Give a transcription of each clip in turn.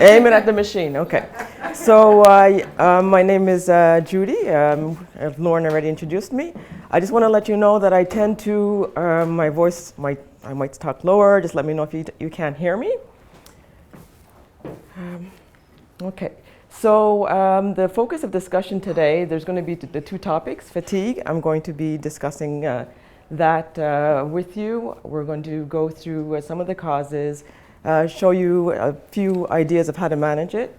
Aim it at the machine, okay. So my name is Judy. Lauren already introduced me. I just want to let you know that I tend to, my voice, I might talk lower. Just let me know if you can't hear me. Okay, so the focus of discussion today, there's going to be the two topics, fatigue. I'm going to be discussing that with you. We're going to go through some of the causes, show you a few ideas of how to manage it.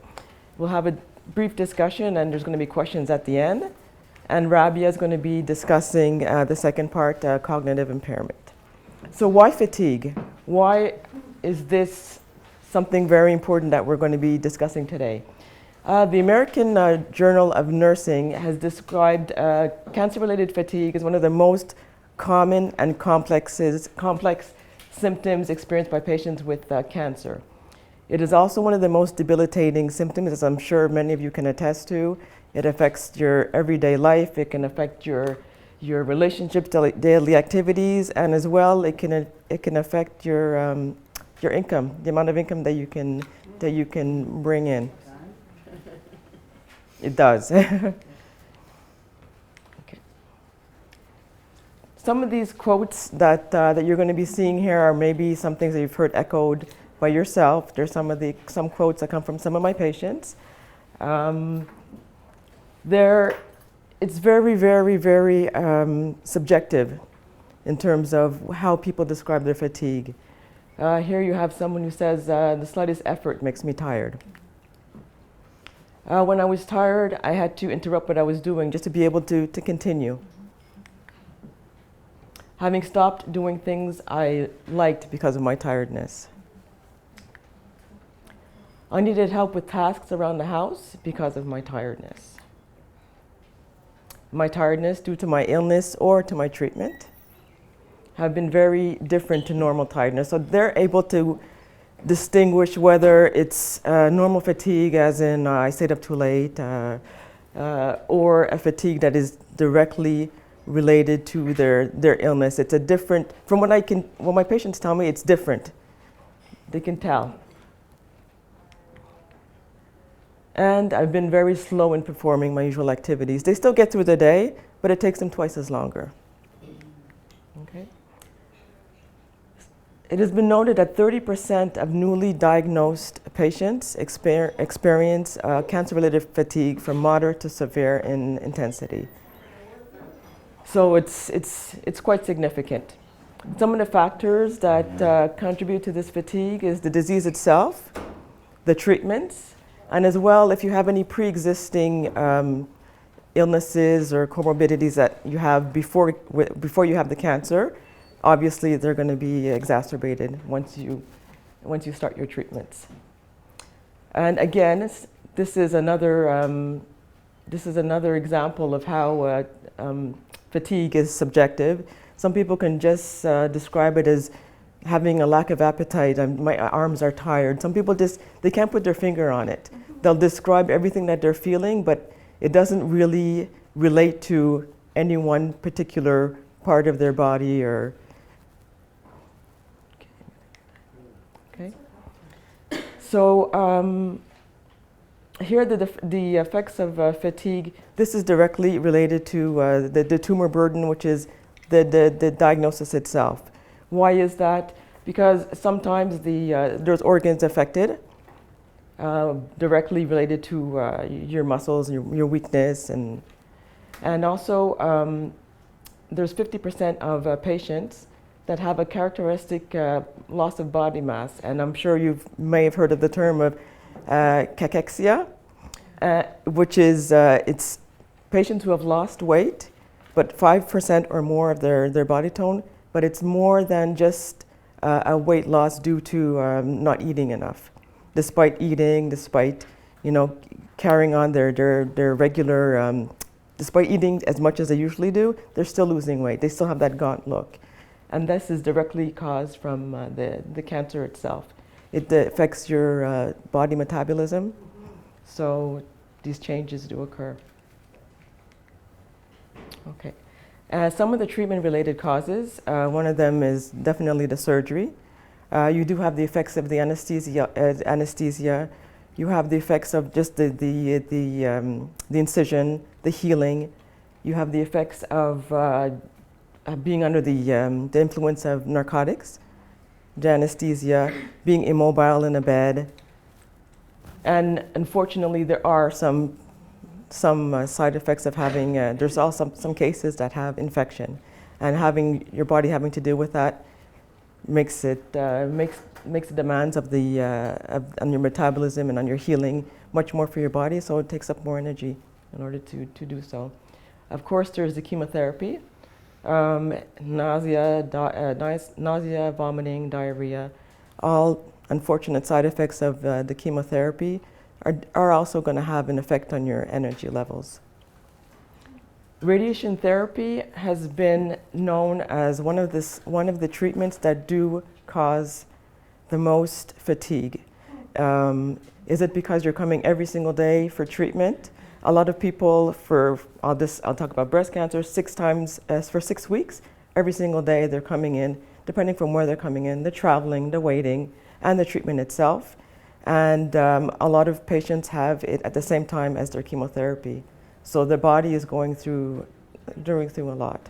We'll have a brief discussion and there's going to be questions at the end. And Rabia is going to be discussing the second part, cognitive impairment. So why fatigue? Why is this something very important that we're going to be discussing today? The American Journal of Nursing has described cancer-related fatigue as one of the most common and complex symptoms experienced by patients with cancer. It is also one of the most debilitating symptoms, as I'm sure many of you can attest to. It affects your everyday life. It can affect your relationships, daily activities, and as well, it can affect your income, the amount of income that you can bring in. It does. Okay. Some of these quotes that you're going to be seeing here are maybe some things that you've heard echoed by yourself. There's some quotes that come from some of my patients. It's very, very, very subjective in terms of how people describe their fatigue. Here you have someone who says, the slightest effort makes me tired. When I was tired, I had to interrupt what I was doing just to be able to continue. Having stopped doing things I liked because of my tiredness. I needed help with tasks around the house because of my tiredness. My tiredness due to my illness or to my treatment have been very different to normal tiredness. So they're able to distinguish whether it's normal fatigue, as in I stayed up too late, or a fatigue that is directly related to their illness. It's a different, from what my patients tell me, it's different. They can tell. And I've been very slow in performing my usual activities. They still get through the day, but it takes them twice as longer. Okay. It has been noted that 30% of newly diagnosed patients experience cancer-related fatigue from moderate to severe in intensity. So it's quite significant. Some of the factors that contribute to this fatigue is the disease itself, the treatments, and as well if you have any pre-existing illnesses or comorbidities that you have before you have the cancer. Obviously, they're going to be exacerbated once you start your treatments. And again, this is another example of how fatigue is subjective. Some people can just describe it as having a lack of appetite. My arms are tired. Some people they can't put their finger on it. They'll describe everything that they're feeling, but it doesn't really relate to any one particular part of their body or. Okay. So here the effects of fatigue. This is directly related to the tumor burden, which is the diagnosis itself. Why is that? Because sometimes there's organs affected, directly related to your muscles, your weakness, and also there's 50% of patients that have a characteristic loss of body mass, and I'm sure you may have heard of the term of cachexia, which is it's patients who have lost weight, but 5% or more of their body tone, but it's more than just a weight loss due to not eating enough. Despite eating, despite carrying on their regular, despite eating as much as they usually do, they're still losing weight. They still have that gaunt look. And this is directly caused from the cancer itself. It affects your body metabolism, so these changes do occur. Okay. Some of the treatment-related causes, one of them is definitely the surgery. You do have the effects of the anesthesia. You have the effects of just the incision, the healing. You have the effects of being under the influence of narcotics, the anesthesia, being immobile in a bed. And unfortunately, there are some side effects of having, there's also some cases that have infection. And having your body having to deal with that makes it, makes the demands of on your metabolism and on your healing much more for your body, so it takes up more energy in order to do so. Of course, there's the chemotherapy, nausea, vomiting, diarrhea, all unfortunate side effects of the chemotherapy are also going to have an effect on your energy levels. Radiation therapy has been known as one of the treatments that do cause the most fatigue. Is it because you're coming every single day for treatment? A lot of people I'll talk about breast cancer, 6 times for 6 weeks, every single day they're coming in, depending from where they're coming in, the traveling, the waiting, and the treatment itself. And a lot of patients have it at the same time as their chemotherapy. So the body is going through a lot.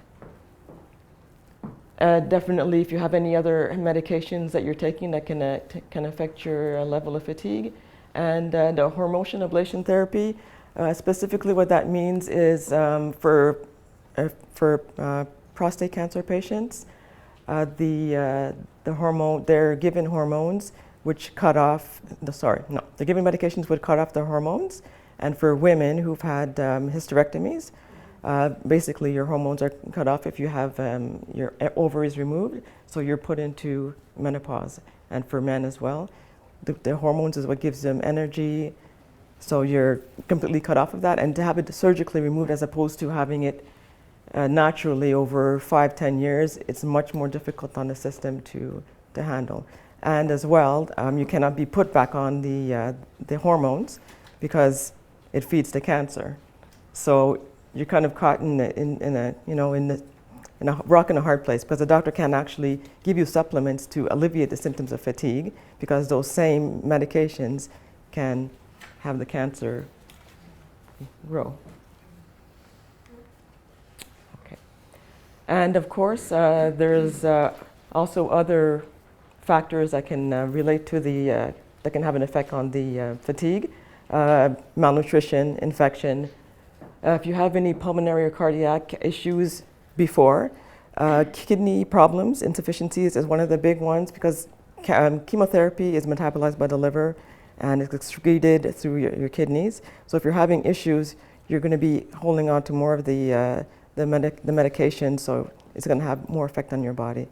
Definitely, if you have any other medications that you're taking that can affect your level of fatigue. And the hormone ablation therapy, specifically what that means is for prostate cancer patients, they're given hormones which cut off, they're given medications which cut off the hormones. And for women who've had hysterectomies, basically your hormones are cut off if you have your ovaries removed, so you're put into menopause. And for men as well, the hormones is what gives them energy, so you're completely cut off of that. And to have it surgically removed as opposed to having it naturally over 5-10 years, it's much more difficult on the system to handle. And as well, you cannot be put back on the hormones because it feeds the cancer. So you're kind of caught in a rock and a hard place, because the doctor can actually give you supplements to alleviate the symptoms of fatigue, because those same medications can have the cancer grow. Okay. And of course, there's also other factors that can relate to that can have an effect on the fatigue. Malnutrition, infection. If you have any pulmonary or cardiac issues before, kidney problems, insufficiencies is one of the big ones, because chemotherapy is metabolized by the liver and it's excreted through your kidneys. So if you're having issues, you're going to be holding on to more of the medication, so it's going to have more effect on your body.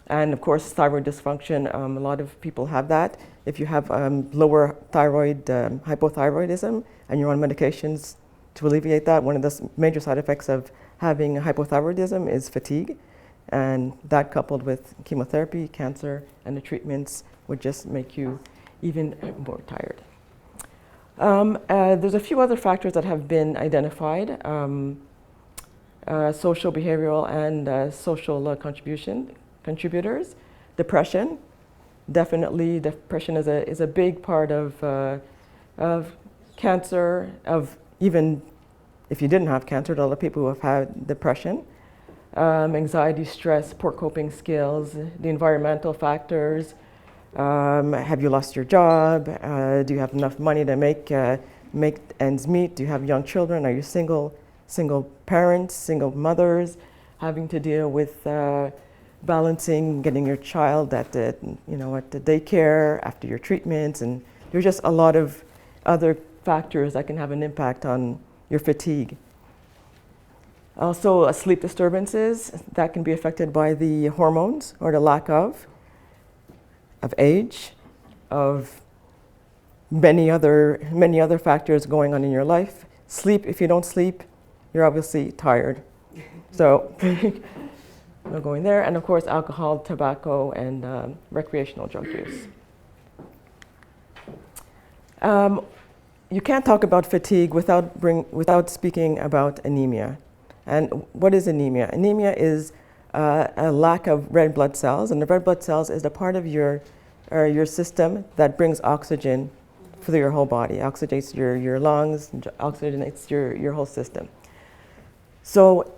And of course, thyroid dysfunction, a lot of people have that. If you have lower thyroid, hypothyroidism, and you're on medications to alleviate that, one of the major side effects of having hypothyroidism is fatigue. And that, coupled with chemotherapy, cancer, and the treatments, would just make you even more tired. There's a few other factors that have been identified. Social, behavioral, and social contributors. Depression, definitely depression is a big part of cancer, of even if you didn't have cancer, a lot of people who have had depression. Anxiety, stress, poor coping skills, the environmental factors. Have you lost your job? Do you have enough money to make ends meet? Do you have young children? Are you single parents, single mothers, having to deal with balancing getting your child at the daycare after your treatments? And there's just a lot of other factors that can have an impact on your fatigue. Also, sleep disturbances that can be affected by the hormones or the lack of age, of many other factors going on in your life. Sleep, if you don't sleep, you're obviously tired. So we're going there. And of course, alcohol, tobacco, and recreational drug use. You can't talk about fatigue without speaking about anemia. And what is anemia? Anemia is a lack of red blood cells, and the red blood cells is the part of your or your system that brings oxygen through your whole body, oxygenates your lungs, oxygenates your whole system. So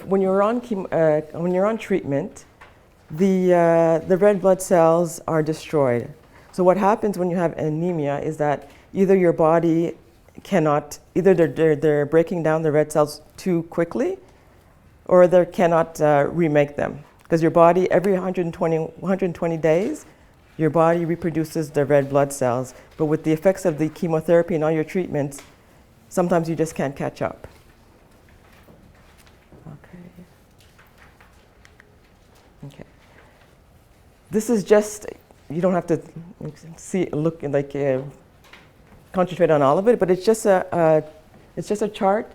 when you're on treatment, the red blood cells are destroyed. So what happens when you have anemia is that either your body cannot, either they're breaking down the red cells too quickly, or they cannot remake them. Because your body, every 120 days, your body reproduces the red blood cells. But with the effects of the chemotherapy and all your treatments, sometimes you just can't catch up. Okay. This is just, you don't have to concentrate on all of it, but it's just a chart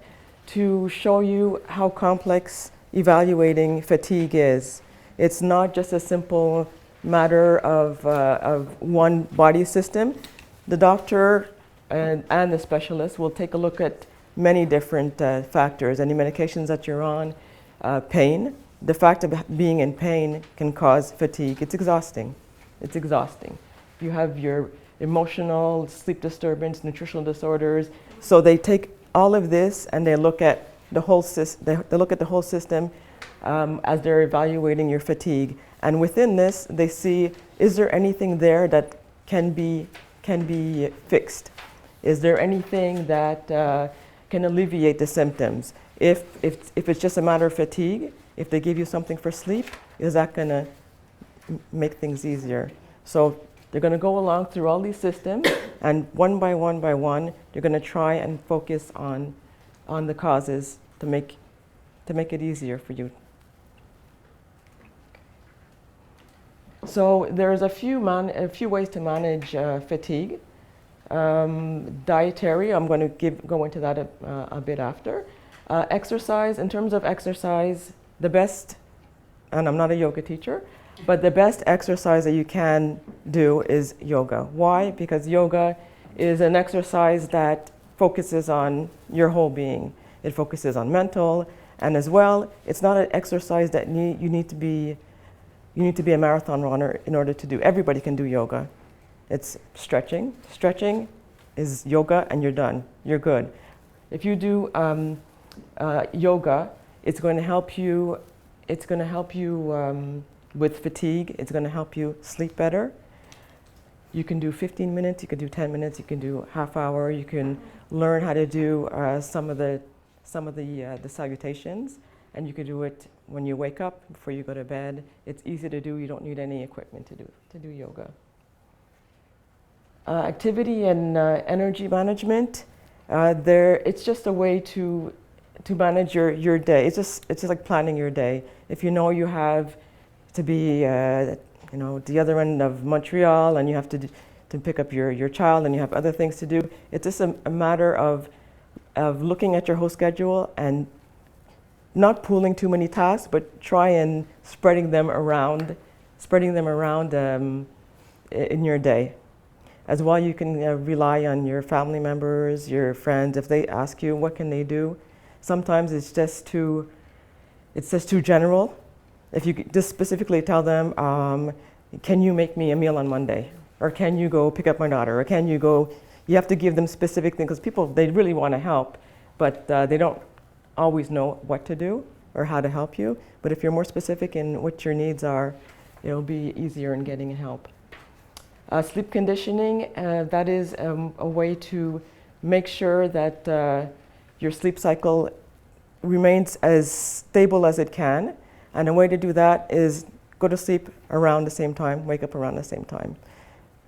to show you how complex evaluating fatigue is. It's not just a simple matter of one body system. The doctor and the specialist will take a look at many different factors, any medications that you're on, pain. The fact of being in pain can cause fatigue. It's exhausting. It's exhausting. You have your emotional, sleep disturbance, nutritional disorders. So they take all of this and they look at the whole system as they're evaluating your fatigue. And within this, they see, is there anything there that can be fixed? Is there anything that can alleviate the symptoms? If it's just a matter of fatigue, if they give you something for sleep, is that going to make things easier? So they're going to go along through all these systems, and one by one, they're going to try and focus on the causes to make it easier for you. So there's a few ways to manage fatigue. Dietary, I'm going to go into that a bit after. Exercise, in terms of exercise, the best, and I'm not a yoga teacher, but the best exercise that you can do is yoga. Why? Because yoga is an exercise that focuses on your whole being. It focuses on mental, and as well, it's not an exercise that you need to be a marathon runner in order to do. Everybody can do yoga. It's stretching. Stretching is yoga, and you're done. You're good. If you do yoga, it's going to help you. It's going to help you with fatigue. It's going to help you sleep better. You can do 15 minutes. You can do 10 minutes. You can do half hour. You can learn how to do some of the salutations, and you can do it when you wake up, before you go to bed. It's easy to do. You don't need any equipment to do yoga. Activity and energy management. It's just a way to manage your day. It's just like planning your day. If you know you have to be the other end of Montreal, and you have to pick up your child, and you have other things to do, it's just a matter of looking at your whole schedule and not pooling too many tasks, but try and spreading them around in your day. As well, you can rely on your family members, your friends. If they ask you what can they do, sometimes it's just too general. If you just specifically tell them, can you make me a meal on Monday? Or can you go pick up my daughter? Or can you go, you have to give them specific things, because people, they really want to help, but they don't always know what to do or how to help you. But if you're more specific in what your needs are, it'll be easier in getting help. Sleep conditioning, that is a way to make sure that your sleep cycle remains as stable as it can. And a way to do that is go to sleep around the same time, wake up around the same time.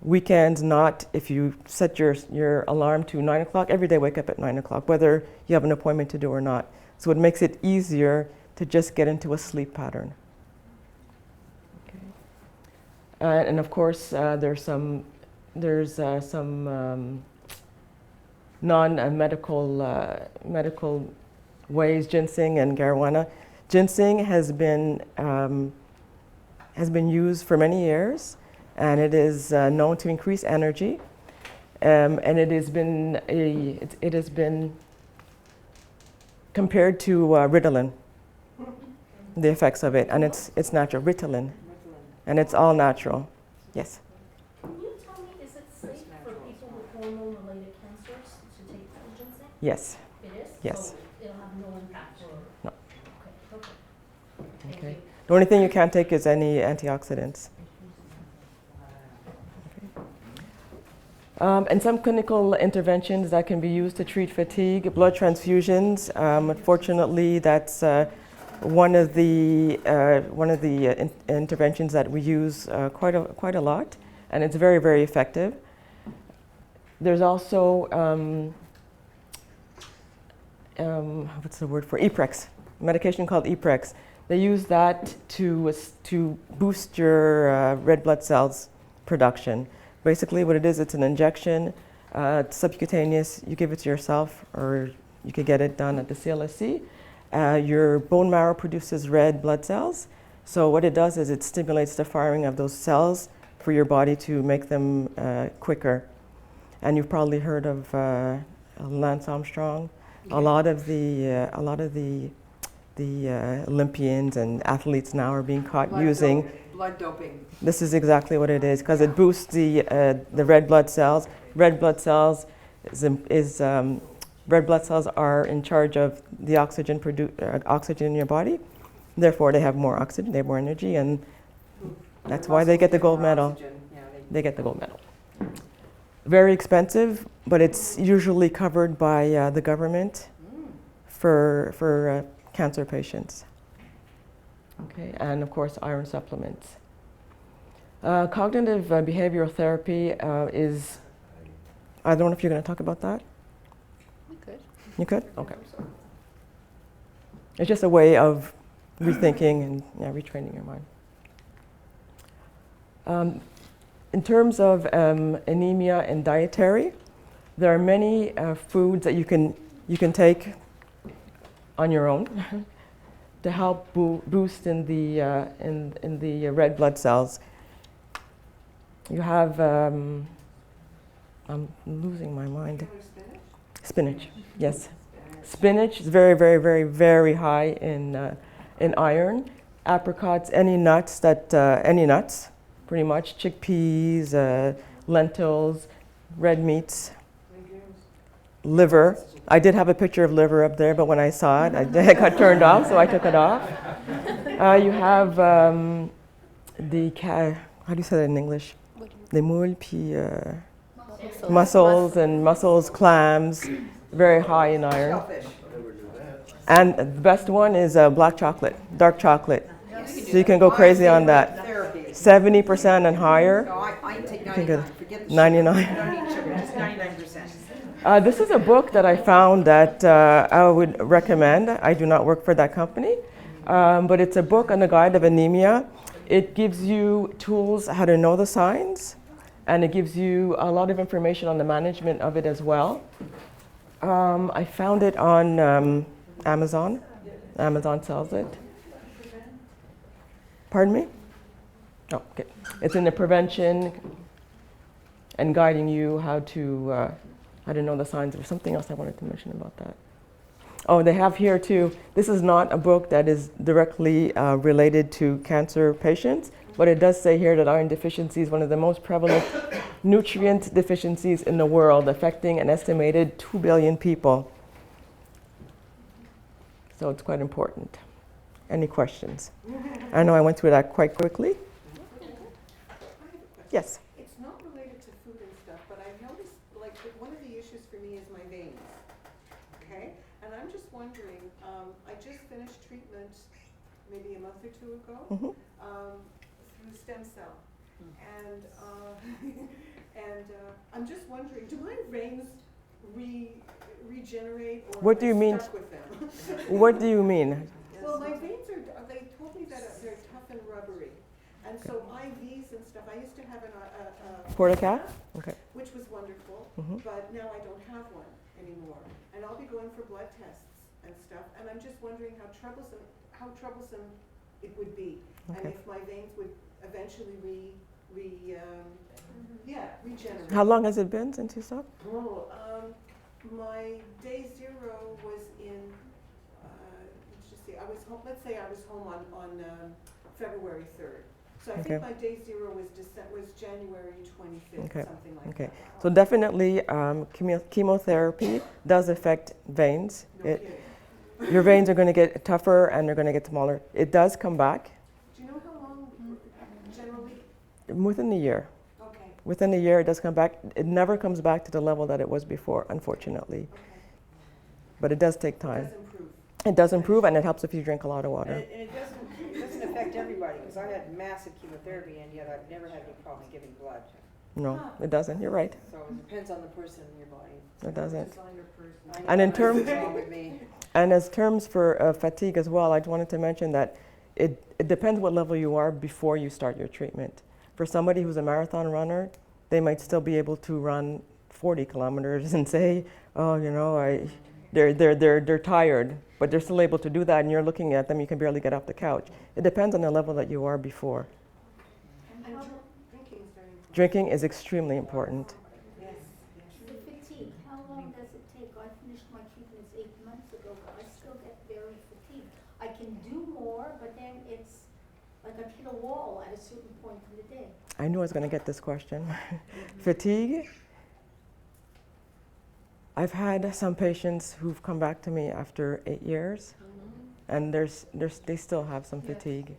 Weekends, not. If you set your alarm to 9 o'clock, every day wake up at 9 o'clock, whether you have an appointment to do or not. So it makes it easier to just get into a sleep pattern. And of course, there's some non-medical ways, ginseng and marijuana. Ginseng has been used for many years, and it is known to increase energy, and it has been compared to Ritalin, the effects of it, and it's natural, Ritalin. And it's all natural. Yes. Can you tell me, is it safe for people with hormone-related cancers to take collagen zinc? Yes. It is? Yes. So it'll have no impact or? No. Okay, perfect. Thank Okay. you. The only thing you can't take is any antioxidants. And some clinical interventions that can be used to treat fatigue, blood transfusions. Unfortunately, that's one of the interventions that we use quite a lot, and it's very, very effective. There's also what's the word for Eprex? Medication called Eprex. They use that to boost your red blood cells production. Basically what it is, it's an injection, subcutaneous. You give it to yourself, or you could get it done at the C.L.S.C. Your bone marrow produces red blood cells. So what it does is it stimulates the firing of those cells for your body to make them quicker. And you've probably heard of Lance Armstrong. A lot of the Olympians and athletes now are being caught using blood doping. This is exactly what it is, because it boosts the red blood cells. Red blood cells red blood cells are in charge of the oxygen in your body. Therefore, they have more oxygen, they have more energy, and that's why they get the gold medal. They get the gold medal. Very expensive, but it's usually covered by the government for cancer patients. Okay, and of course, iron supplements. Cognitive behavioral therapy is, I don't know if you're going to talk about that. You could. You could? Okay. It's just a way of rethinking and retraining your mind. In terms of anemia and dietary, there are many foods that you can take on your own to help boost in the red blood cells. You have, I'm losing my mind. Spinach, yes. Spinach is very, very, very, very high in iron. Apricots, any nuts, pretty much. Chickpeas, lentils, red meats, liver. I did have a picture of liver up there, but when I saw it, I got turned off, so I took it off. You have how do you say that in English? Les moules, puis mussels, clams, very high in iron. And the best one is black chocolate, dark chocolate. So you can go crazy on that. 70% and higher. No, I take You can 99. get Forget the 99. sugar. I don't eat sugar. Just 99%. This is a book that I found that I would recommend. I do not work for that company, but it's a book on the guide of anemia. It gives you tools how to know the signs, and it gives you a lot of information on the management of it as well. I found it on Amazon. Amazon sells it. Pardon me? Oh, okay. It's in the prevention and guiding you how to know the signs. There's something else I wanted to mention about that. Oh, they have here too. This is not a book that is directly related to cancer patients, but it does say here that iron deficiency is one of the most prevalent nutrient deficiencies in the world, affecting an estimated 2 billion people. So it's quite important. Any questions? I know I went through that quite quickly. Yes. It's not related to food and stuff, but I've noticed, like, that one of the issues for me is my veins, okay? And I'm just wondering, I just finished treatment maybe a month or two ago through stem cell. And, I'm just wondering, do my veins regenerate, or What do you mean? stuck with them? What do you mean? Well, my veins they told me that they're tough and rubbery. And so IVs and stuff, I used to have a Portacat? Okay. which was wonderful, but now I don't have one anymore. And I'll be going for blood tests and stuff, and I'm just wondering how troublesome it would be, and if my veins would eventually regenerate. How long has it been since you stopped? Oh, my day zero was in, let's just see, I was home, let's say I was home on February 3rd. So So I Okay. think my day zero was January 25th, Okay. something like Okay. that. So definitely, chemotherapy does affect veins. No kidding. Your veins are going to get tougher and they're going to get smaller. It does come back Do you know how long generally? within a year. Okay, Within a year, it does come back. It never comes back to the level that it was before, unfortunately. okay. But it does take It time. does improve. It does improve, and it helps if you drink a lot of water. And it doesn't affect everybody, because I had massive chemotherapy, and yet I've never had any problems giving blood. No, it doesn't. You're right. So it depends on the person in your body. It doesn't. It's on your person. I And know in that's terms- what's wrong with me. And as terms for fatigue as well, I wanted to mention that it depends what level you are before you start your treatment. For somebody who's a marathon runner, they might still be able to run 40 kilometers and say, oh, you know, they're tired, but they're still able to do that, and you're looking at them, you can barely get off the couch. It depends on the level that you are before. And drinking is very important. Drinking is extremely important. Yes, The fatigue, how long does it take? I finished my treatments 8 months ago, but I still get very fatigued. I can do more, but then it's like I've hit a wall at a certain point in the day. I knew I was going to get this question. Fatigue. I've had some patients who've come back to me after 8 years, and they still have some fatigue.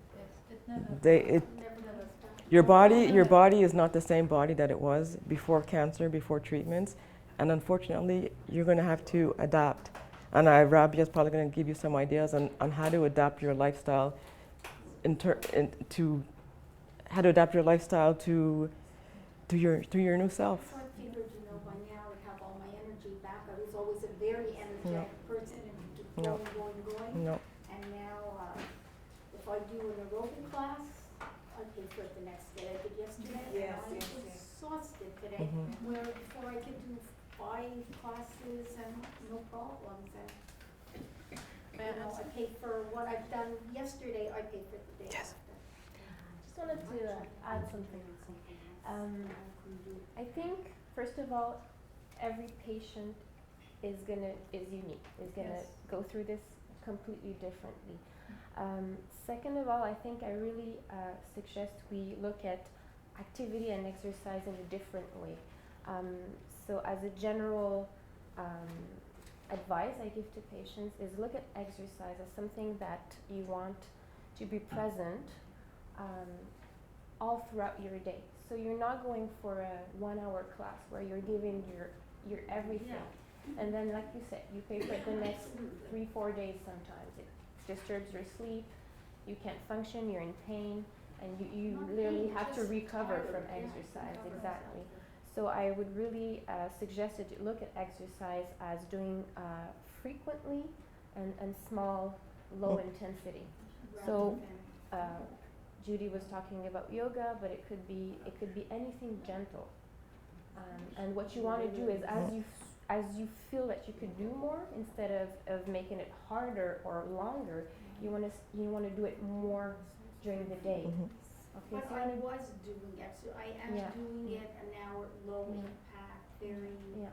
Never stop. Your body is not the same body that it was before cancer, before treatments, and unfortunately, you're going to have to adapt. And Rabia is probably going to give you some ideas on how to adapt your lifestyle to your new self. So I figured, you know, by now I'd have all my energy back. I was always a very energetic person and No. going. No. And now, if I do an aerobic class, I pay for it the next day. I did yesterday, Yes, and yes, I'm yes. exhausted today. Mhm. Where before I could do 5 classes and no problems. And you know, I pay for what I've done yesterday. I pay for the day Yes. after. Just wanted to add something. I think, first of all, every patient is unique, is gonna go through this completely differently. Second of all, I think I really suggest we look at activity and exercise in a different way. So as a general advice I give to patients is look at exercise as something that you want to be present all throughout your day. So you're not going for a 1-hour class where you're giving your everything. And then, like you said, you pay for it the next 3-4 days sometimes. It disturbs your sleep, you can't function, you're in pain, and you literally have to recover from exercise, exactly. So I would really suggest that you look at exercise as doing frequently and small, low intensity. So Judy was talking about yoga, but it could be anything gentle. And what you want to do is as you feel that you could do more, instead of making it harder or longer, you want to do it more during the day. Mhm. Okay, But so I was doing it, so I am Yeah. doing it an hour, low impact, very. yeah.